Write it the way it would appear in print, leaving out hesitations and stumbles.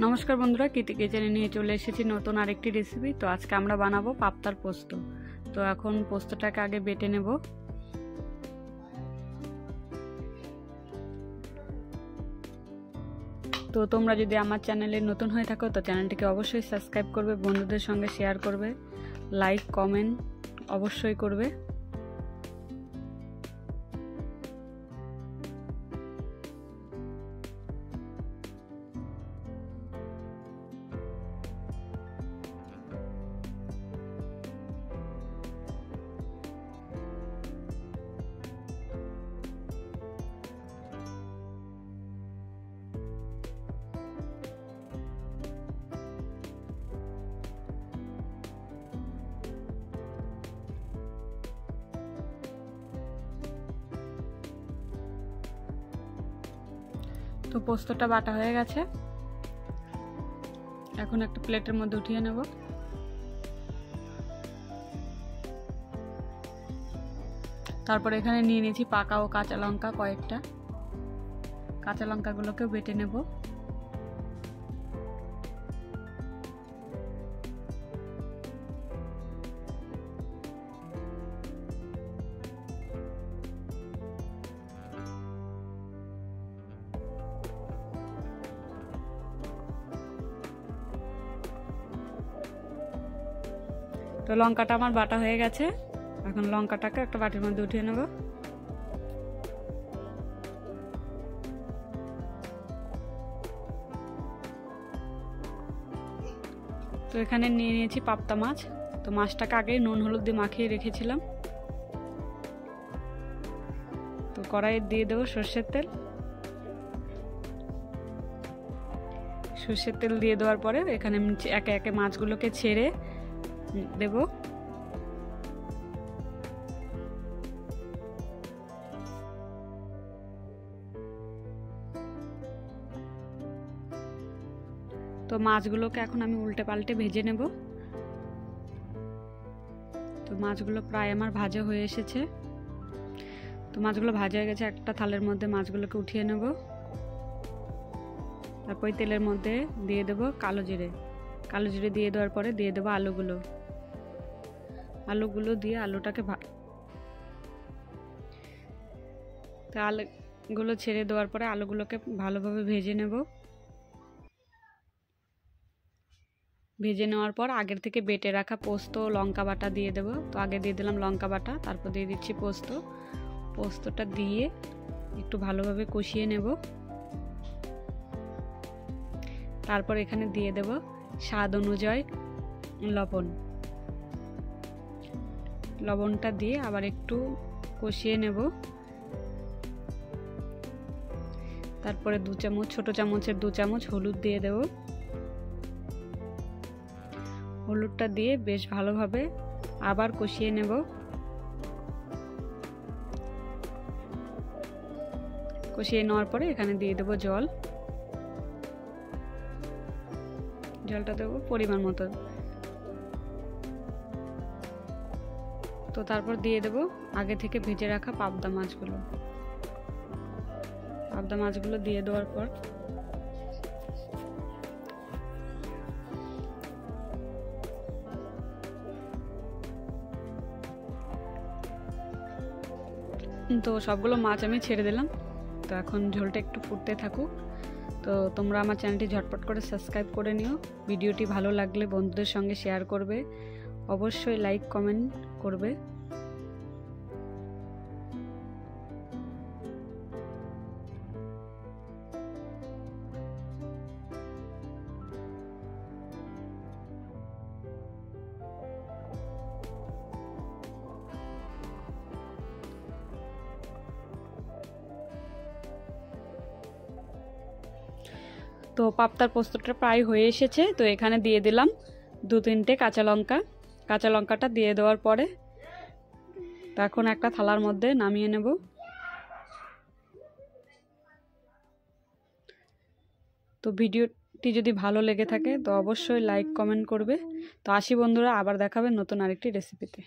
নমস্কার বন্ধুরা, কীর্তি কিচেনে নিয়ে চলে এসেছি নতুন আরেকটি রেসিপি। তো আজকে আমরা বানাবো পাবদার পোস্ত। তো এখন পোস্তটাকে আগে বেটে নেব। তো তোমরা যদি আমার চ্যানেলে নতুন হয়ে থাকো তো চ্যানেলটিকে অবশ্যই সাবস্ক্রাইব করবে, বন্ধুদের সঙ্গে শেয়ার করবে, লাইক কমেন্ট অবশ্যই করবে। তো পোস্তটা বাটা হয়ে গেছে, এখন একটা প্লেটের মধ্যে উঠিয়ে নেব। তারপর এখানে নিয়ে নিয়েছি পাকা ও কাঁচা লঙ্কা কয়েকটা। কাঁচা লঙ্কাগুলোকেও বেটে নেব। তো লঙ্কাটা আমার বাটা হয়ে গেছে, এখন লঙ্কাটাকে একটা বাটির মধ্যে উঠিয়ে নেব। তো এখানে নিয়ে নিয়েছি পাবদা মাছ। তো মাছটাকে আগে নুন হলুদ দিয়ে মাখিয়ে রেখেছিলাম। তো কড়াইয়ে দিয়ে দেবো সর্ষের তেল। সর্ষের তেল দিয়ে দেওয়ার পরে এখানে একে একে মাছগুলোকে ছেড়ে দেব। তো মাছগুলোকে এখন আমি উল্টে পাল্টে ভেজে নেব। তো মাছগুলো প্রায় আমার ভাজা হয়ে এসেছে। তো মাছগুলো ভাজা হয়ে গেছে, একটা থালের মধ্যে মাছগুলোকে উঠিয়ে নেব। তারপর তেলের মধ্যে দিয়ে দেব কালো জিরে। কালো জিরে দিয়ে দেওয়ার পরে দিয়ে দেবো আলুগুলো দিয়ে আলুটাকে তো আলুগুলো ছেড়ে দেওয়ার পরে আলুগুলোকে ভালোভাবে ভেজে নেব। ভেজে নেওয়ার পর আগের থেকে বেটে রাখা পোস্ত লঙ্কা বাটা দিয়ে দেব। তো আগে দিয়ে দিলাম লঙ্কা বাটা, তারপর দিয়ে দিচ্ছি পোস্তটা দিয়ে একটু ভালোভাবে কষিয়ে নেব। তারপর এখানে দিয়ে দেব স্বাদ অনুযায়ী লবণটা দিয়ে আবার একটু কষিয়ে নেব। তারপরে ছোট চামচের 2 চামচ হলুদ দিয়ে দেব। হলুদটা দিয়ে বেশ ভালোভাবে আবার কষিয়ে নেব। কষিয়ে নেওয়ার পরে এখানে দিয়ে দেব জলটা দেবো পরিমাণ মতো। তো তারপর দিয়ে দেব আগে থেকে ভেজে রাখা পাবদা মাছগুলো দিয়ে দেওয়ার পর তো সবগুলো মাছ আমি ছেড়ে দিলাম। তো এখন ঝোলটা একটু ফুটতে থাকুক। তো তোমরা আমার চ্যানেলটি ঝটপট করে সাবস্ক্রাইব করে নিও। ভিডিওটি ভালো লাগলে বন্ধুদের সঙ্গে শেয়ার করবে, অবশ্যই লাইক কমেন্ট করবে। তো পাবদার পোস্তটা প্রায় হয়ে এসেছে। তো এখানে দিয়ে দিলাম 2-3টে কাঁচা লঙ্কাটা দিয়ে দেওয়ার পরে তো এখন একটা থালার মধ্যে নামিয়ে নেব। তো ভিডিওটি যদি ভালো লেগে থাকে তো অবশ্যই লাইক কমেন্ট করবে। তো আসি বন্ধুরা, আবার দেখাবে নতুন আরেকটি রেসিপিতে।